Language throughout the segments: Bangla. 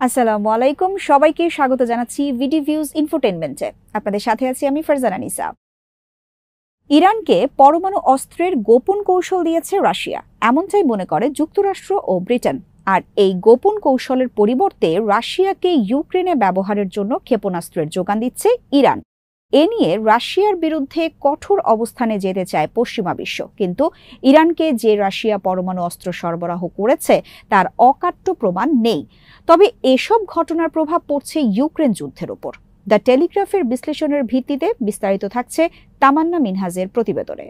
আসসালামু আলাইকুম, সবাইকে স্বাগত জানাচ্ছি ভিডি ভিউজ ইনফোটেইনমেন্টে। আপনাদের সাথে আছি আমি ফারজানা নিসা। ইরানকে পরমাণু অস্ত্রের গোপন কৌশল দিয়েছে রাশিয়া, এমনটাই মনে করে যুক্তরাষ্ট্র ও ব্রিটেন। আর এই গোপন কৌশলের পরিবর্তে রাশিয়াকে ইউক্রেনে ব্যবহারের জন্য ক্ষেপণাস্ত্রের যোগান দিচ্ছে ইরান। এ নিয়ে রাশিয়ার বিরুদ্ধে কঠোর অবস্থানে যেতে চায় পশ্চিমা বিশ্ব, কিন্তু ইরানকে যে রাশিয়া পরমাণু অস্ত্র সরবরাহ করেছে তার অকাট্য প্রমাণ নেই। তবে এসব ঘটনার প্রভাব পড়ছে ইউক্রেন যুদ্ধের উপর। দ্য টেলিগ্রাফের বিশ্লেষণের ভিত্তিতে বিস্তারিত থাকছে তামান্না মিনহাজের প্রতিবেদনে।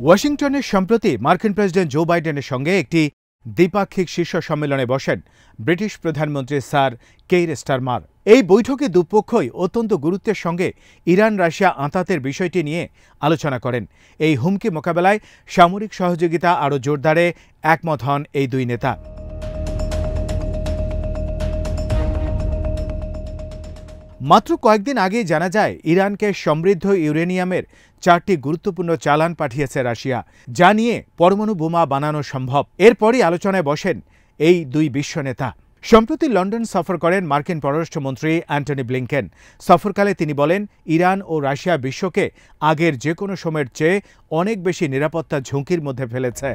ওয়াশিংটনের সম্প্রতি মার্কিন প্রেসিডেন্ট জো বাইডেনের সঙ্গে একটি দ্বিপাক্ষিক শীর্ষ সম্মেলনে বসেন ব্রিটিশ প্রধানমন্ত্রী স্যার কেইর স্টারমার। এই বৈঠকে দুপক্ষই অত্যন্ত গুরুত্বের সঙ্গে ইরান রাশিয়া আঁতাতের বিষয়টি নিয়ে আলোচনা করেন। এই হুমকি মোকাবেলায় সামরিক সহযোগিতা আরও জোরদারে একমত হন এই দুই নেতা। মাত্র কয়েকদিন আগেই জানা যায় ইরানকে সমৃদ্ধ ইউরেনিয়ামের 4টি গুরুত্বপূর্ণ চালান পাঠিয়েছে রাশিয়া, যা নিয়ে পরমাণু বোমা বানানো সম্ভব। এরপরই আলোচনায় বসেন এই দুই বিশ্ব নেতা। সম্প্রতি লন্ডন সফর করেন মার্কিন পররাষ্ট্রমন্ত্রী অ্যান্টনি ব্লিংকেন। সফরকালে তিনি বলেন, ইরান ও রাশিয়া বিশ্বকে আগের যে কোনো সময়ের চেয়ে অনেক বেশি নিরাপত্তা ঝুঁকির মধ্যে ফেলেছে।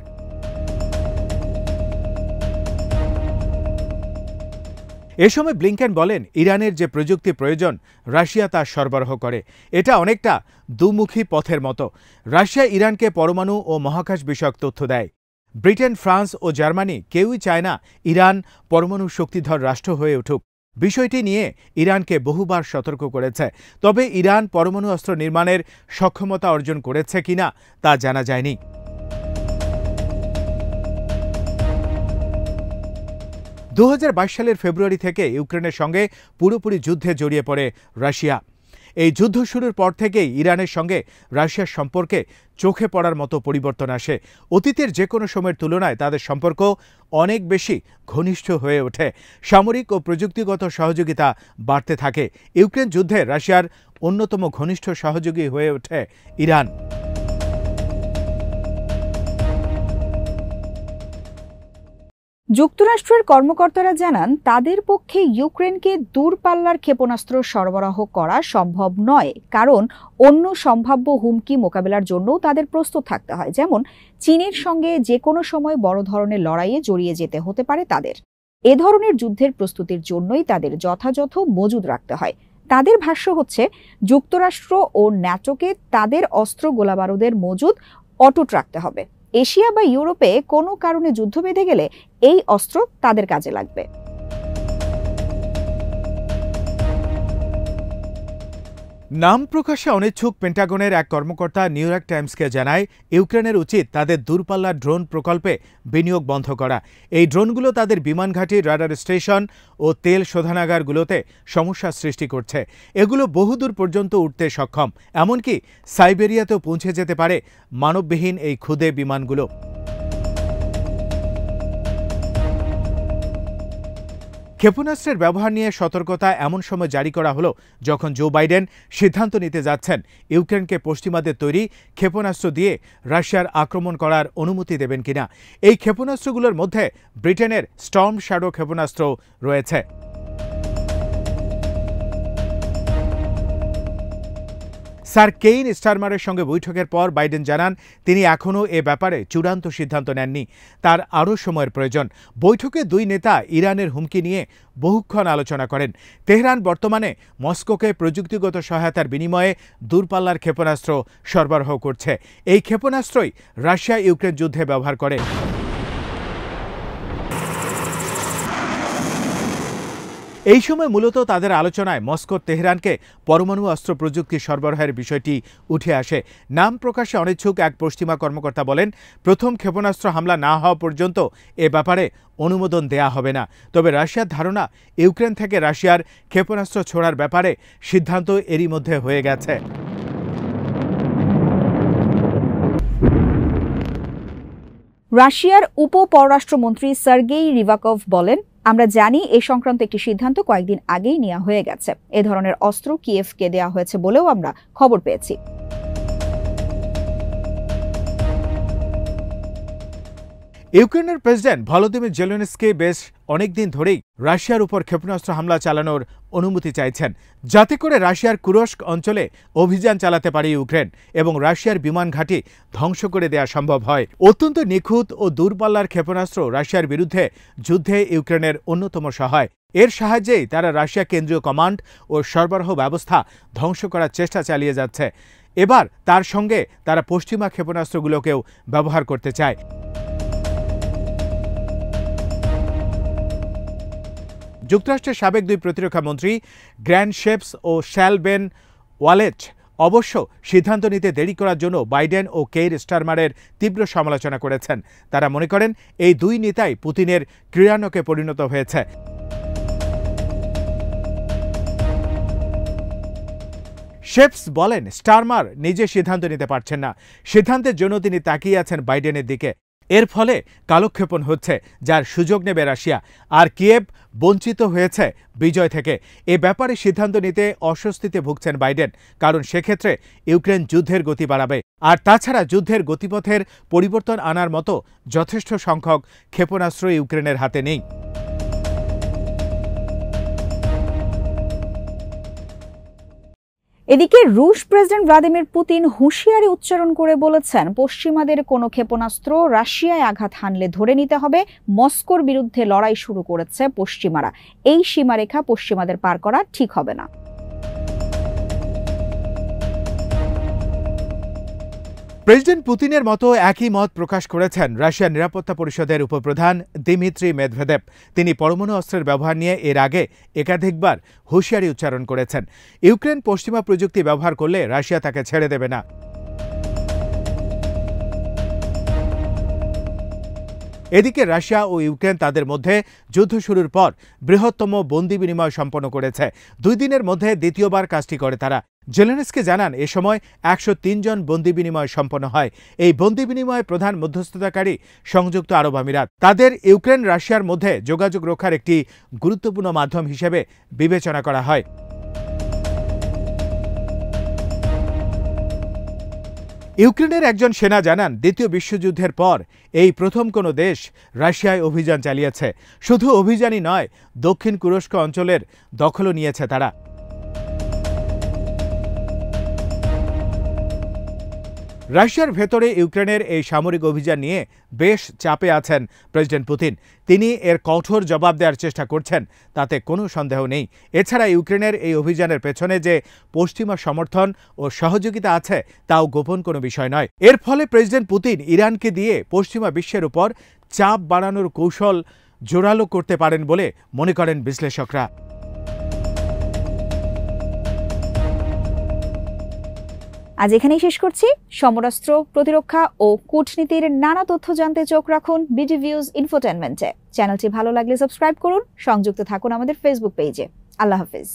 এ সময় ব্লিংকেন বলেন, ইরানের যে প্রযুক্তি প্রয়োজন রাশিয়া তা সরবরাহ করে। এটা অনেকটা দুমুখী পথের মতো। রাশিয়া ইরানকে পরমাণু ও মহাকাশ বিষয়ক তথ্য দেয়। ব্রিটেন, ফ্রান্স ও জার্মানি কেউই চায় না ইরান পরমাণু শক্তিধর রাষ্ট্র হয়ে উঠুক। বিষয়টি নিয়ে ইরানকে বহুবার সতর্ক করেছে। তবে ইরান পরমাণু অস্ত্র নির্মাণের সক্ষমতা অর্জন করেছে কিনা তা জানা যায়নি। 2022 সালের ফেব্রুয়ারি থেকে ইউক্রেনের সঙ্গে পুরোপুরি যুদ্ধে জড়িয়ে পড়ে রাশিয়া। এই যুদ্ধ শুরুর পর থেকেই ইরানের সঙ্গে রাশিয়ার সম্পর্কে চোখে পড়ার মতো পরিবর্তন আসে। অতীতের যে কোনো সময়ের তুলনায় তাদের সম্পর্ক অনেক বেশি ঘনিষ্ঠ হয়ে ওঠে। সামরিক ও প্রযুক্তিগত সহযোগিতা বাড়তে থাকে। ইউক্রেন যুদ্ধে রাশিয়ার অন্যতম ঘনিষ্ঠ সহযোগী হয়ে ওঠে ইরান। যুক্তরাষ্ট্রের কর্মকর্তারা জানান, তাদের পক্ষে ইউক্রেনকে দূরপাল্লার ক্ষেপণাস্ত্র সরবরাহ করা সম্ভব নয়, কারণ অন্য সম্ভাব্য হুমকি মোকাবেলার জন্যও তাদের প্রস্তুত থাকতে হয়। যেমন চীনের সঙ্গে যে কোনো সময় বড় ধরনের লড়াইয়ে জড়িয়ে যেতে হতে পারে তাদের। এ ধরনের যুদ্ধের প্রস্তুতির জন্যই তাদের যথাযথ মজুদ রাখতে হয়। তাদের ভাষ্য হচ্ছে, যুক্তরাষ্ট্র ও ন্যাটোকে তাদের অস্ত্র গোলাবারুদের মজুদ অটুট রাখতে হবে। এশিয়া বা ইউরোপে কোনো কারণে যুদ্ধ বেঁধে গেলে এই অস্ত্র তাদের কাজে লাগবে। নাম প্রকাশে অনিচ্ছুক পেন্টাগনের এক কর্মকর্তা নিউ ইয়র্ক টাইমসকে জানায়, ইউক্রেনের উচিত তাদের দূরপাল্লার ড্রোন প্রকল্পে বিনিয়োগ বন্ধ করা। এই ড্রোনগুলো তাদের বিমানঘাঁটি, রাডার স্টেশন ও তেল শোধনাগারগুলোতে সমস্যা সৃষ্টি করছে। এগুলো বহুদূর পর্যন্ত উঠতে সক্ষম, এমনকি সাইবেরিয়াতেও পৌঁছে যেতে পারে মানববিহীন এই ক্ষুদে বিমানগুলো। ক্ষেপণাস্ত্রের ব্যবহার নিয়ে সতর্কতা এমন সময় জারি করা হলো যখন জো বাইডেন সিদ্ধান্ত নিতে যাচ্ছেন ইউক্রেনকে পশ্চিমাদের তৈরি ক্ষেপণাস্ত্র দিয়ে রাশিয়ার আক্রমণ করার অনুমতি দেবেন কিনা। এই ক্ষেপণাস্ত্রগুলোর মধ্যে ব্রিটেনের স্টর্ম শ্যাডো ক্ষেপণাস্ত্র রয়েছে। স্যার কেইর স্টারমারের সঙ্গে বৈঠকের পর বাইডেন জানান, তিনি এখনও এ ব্যাপারে চূড়ান্ত সিদ্ধান্ত নেননি। তার আরও সময়ের প্রয়োজন। বৈঠকে দুই নেতা ইরানের হুমকি নিয়ে বহুক্ষণ আলোচনা করেন। তেহরান বর্তমানে মস্কোকে প্রযুক্তিগত সহায়তার বিনিময়ে দূরপাল্লার ক্ষেপণাস্ত্র সরবরাহ করছে। এই ক্ষেপণাস্ত্রই রাশিয়া ইউক্রেন যুদ্ধে ব্যবহার করে। এই সময় মূলত তাদের আলোচনায় মস্কো তেহরানকে পরমাণু অস্ত্র প্রযুক্তি সরবরাহের বিষয়টি উঠে আসে। নাম প্রকাশে অনিচ্ছুক এক পশ্চিমা কর্মকর্তা বলেন, প্রথম ক্ষেপণাস্ত্র হামলা না হওয়া পর্যন্ত এ ব্যাপারে অনুমোদন দেয়া হবে না। তবে রাশিয়ার ধারণা, ইউক্রেন থেকে রাশিয়ার ক্ষেপণাস্ত্র ছোড়ার ব্যাপারে সিদ্ধান্ত এরই মধ্যে হয়ে গেছে। রাশিয়ার উপ পররাষ্ট্রমন্ত্রী সার্গেই রিভাকভ বলেন, আমরা জানি এই সংক্রান্ত একটি সিদ্ধান্ত কয়েকদিন আগেই নেওয়া হয়ে গেছে। এ ধরনের অস্ত্র কিয়েভকে দেওয়া হয়েছে বলেও আমরা খবর পেয়েছি। ইউক্রেনের প্রেসিডেন্ট ভলোদিমির জেলেনস্কি বেশ অনেকদিন ধরেই রাশিয়ার উপর ক্ষেপণাস্ত্র হামলা চালানোর অনুমতি চাইছেন, যাতে করে রাশিয়ার কুরস্ক অঞ্চলে অভিযান চালাতে পারে ইউক্রেন এবং রাশিয়ার বিমান ঘাঁটি ধ্বংস করে দেওয়া সম্ভব হয়। অত্যন্ত নিখুঁত ও দূরপাল্লার ক্ষেপণাস্ত্র রাশিয়ার বিরুদ্ধে যুদ্ধে ইউক্রেনের অন্যতম সহায়। এর সাহায্যেই তারা রাশিয়া কেন্দ্রীয় কমান্ড ও সরবরাহ ব্যবস্থা ধ্বংস করার চেষ্টা চালিয়ে যাচ্ছে। এবার তার সঙ্গে তারা পশ্চিমা ক্ষেপণাস্ত্রগুলোকেও ব্যবহার করতে চায়। যুক্তরাষ্ট্রের সাবেক দুই প্রতিরক্ষা মন্ত্রী গ্র্যান্ড শেপস ও শ্যাল বেন ওয়ালেচ অবশ্য সিদ্ধান্ত নিতে দেরি করার জন্য বাইডেন ও কেইর স্টারমারের তীব্র সমালোচনা করেছেন। তারা মনে করেন এই দুই নেতাই পুতিনের ক্রীড়ানকে পরিণত হয়েছে। শেপস বলেন, স্টারমার নিজে সিদ্ধান্ত নিতে পারছেন না। সিদ্ধান্তের জন্য তিনি তাকিয়ে আছেন বাইডেনের দিকে। এর ফলে কালক্ষেপণ হচ্ছে, যার সুযোগ নেবে রাশিয়া। আর কিয়েভ বঞ্চিত হয়েছে বিজয় থেকে। এ ব্যাপারে সিদ্ধান্ত নিতে অস্বস্তিতে ভুগছেন বাইডেন, কারণ সেক্ষেত্রে ইউক্রেন যুদ্ধের গতি বাড়াবে। আর তাছাড়া যুদ্ধের গতিপথের পরিবর্তন আনার মতো যথেষ্ট সংখ্যক ক্ষেপণাস্ত্র ইউক্রেনের হাতে নেই। এদিকে রুশ প্রেসিডেন্ট ভ্লাদিমির পুতিন হুঁশিয়ারি উচ্চারণ করে বলেছেন, পশ্চিমাদের কোনো ক্ষেপণাস্ত্র রাশিয়ায় আঘাত হানলে ধরে নিতে হবে মস্কোর বিরুদ্ধে লড়াই শুরু করেছে পশ্চিমারা। এই সীমারেখা পশ্চিমাদের পার করা ঠিক হবে না। প্রেসিডেন্ট পুতিনের মতো একই মত প্রকাশ করেছেন রাশিয়ার নিরাপত্তা পরিষদের উপপ্রধান দিমিত্রি মেদভেদেভ। তিনি পরমাণু অস্ত্রের ব্যবহার নিয়ে এর আগে একাধিকবার হুঁশিয়ারি উচ্চারণ করেছেন। ইউক্রেন পশ্চিমা প্রযুক্তি ব্যবহার করলে রাশিয়া তাকে ছেড়ে দেবে না। এদিকে রাশিয়া ও ইউক্রেন তাদের মধ্যে যুদ্ধ শুরুর পর বৃহত্তম বন্দি বিনিময় সম্পন্ন করেছে। 2 দিনের মধ্যে দ্বিতীয়বার কাজটি করে তারা। জেলেনস্কি জানান, এ সময় 103 জন বন্দি বিনিময় সম্পন্ন হয়। এই বন্দি বিনিময়ে প্রধান মধ্যস্থতাকারী সংযুক্ত আরব আমিরাত। তাদের ইউক্রেন রাশিয়ার মধ্যে যোগাযোগ রক্ষার একটি গুরুত্বপূর্ণ মাধ্যম হিসেবে বিবেচনা করা হয়। ইউক্রেনের একজন সেনা জানান, দ্বিতীয় বিশ্বযুদ্ধের পর এই প্রথম কোনো দেশ রাশিয়ায় অভিযান চালিয়েছে। শুধু অভিযানই নয়, দক্ষিণ কুরস্ক অঞ্চলের দখলও নিয়েছে তারা। রাশিয়ার ভেতরে ইউক্রেনের এই সামরিক অভিযান নিয়ে বেশ চাপে আছেন প্রেসিডেন্ট পুতিন। তিনি এর কঠোর জবাব দেওয়ার চেষ্টা করছেন, তাতে কোনো সন্দেহ নেই। এছাড়া ইউক্রেনের এই অভিযানের পেছনে যে পশ্চিমা সমর্থন ও সহযোগিতা আছে, তাও গোপন কোনো বিষয় নয়। এর ফলে প্রেসিডেন্ট পুতিন ইরানকে দিয়ে পশ্চিমা বিশ্বের উপর চাপ বাড়ানোর কৌশল জোরালো করতে পারেন বলে মনে করেন বিশ্লেষকরা। আজ এখানেই শেষ করছি। সমরাস্ত্র, প্রতিরক্ষা ও কূটনীতির নানা তথ্য জানতে চোখ রাখুন বিডি ভিউজ ইনফোটেইনমেন্টে। চ্যানেলটি ভালো লাগলে সাবস্ক্রাইব করুন, সংযুক্ত থাকুন আমাদের ফেসবুক পেজে। আল্লাহ হাফেজ।